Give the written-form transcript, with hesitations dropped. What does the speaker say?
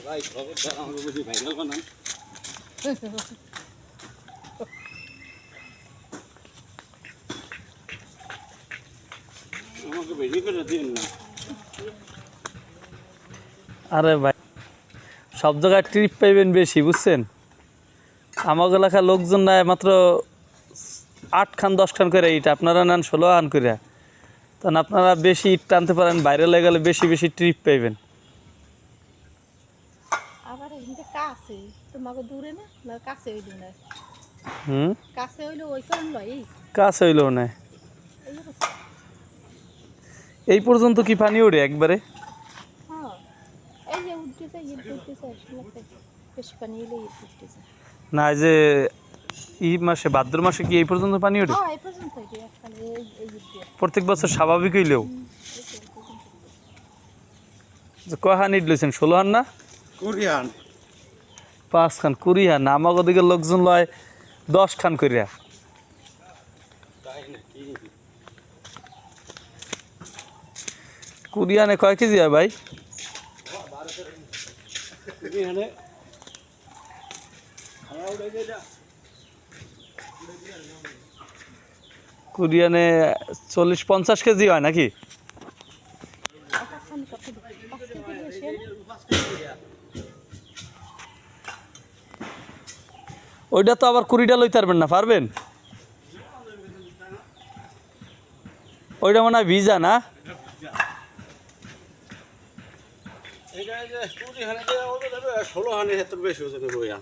ভাই খবরটা আমাকে বুঝি ভাইরাল বানান আমাকে বেশি করে দিন না। আরে ভাই সব জায়গায় ট্রিপ পাইবেন বেশি বুঝছেন। আমার এলাকার লোকজন নেয় মাত্র 8 খান 10 খান করে ইট, আপনারা নেন 16 খান করে। তখন আপনারা বেশি ইট টানতে পারেন, বাইরে লেগে গেলে বেশি বেশি ট্রিপ পাইবেন। আবার এখানে কাছে তোমাকে দূরে না না কাছে হইল না কাছে হইলে ওই কারণ লয় কাছে হইলেও নেয়। এই পর্যন্ত কি পানি ওঠে একবারে? হ্যাঁ এই যে উঠতেছে উঠতেছে বেশি পানি এলে উঠতেছে না এই যে এই মাসে ভাদ্র মাসে কি এই পর্যন্ত পানি ওঠে? হ্যাঁ এই পর্যন্ত প্রত্যেক বছর স্বাভাবিক হইলেও কয় খান ইট লইছেন? 16 খান না কোরিয়ান 5 খান 20 খান? আমাকে দিকে লোকজন লয় 10 খান করিয়া। কুরিয়ানে কয় কেজি হয় ভাই? কুরিয়ানে 40-50 কেজি হয় নাকি? ওইটা তো আবার 20টা লইতে পারবেন না, পারবেন? ওইটা মনে হয় ভিজা না? এটা যে 20 হানে 16 হানে এত বেশি ওজনের বইয়া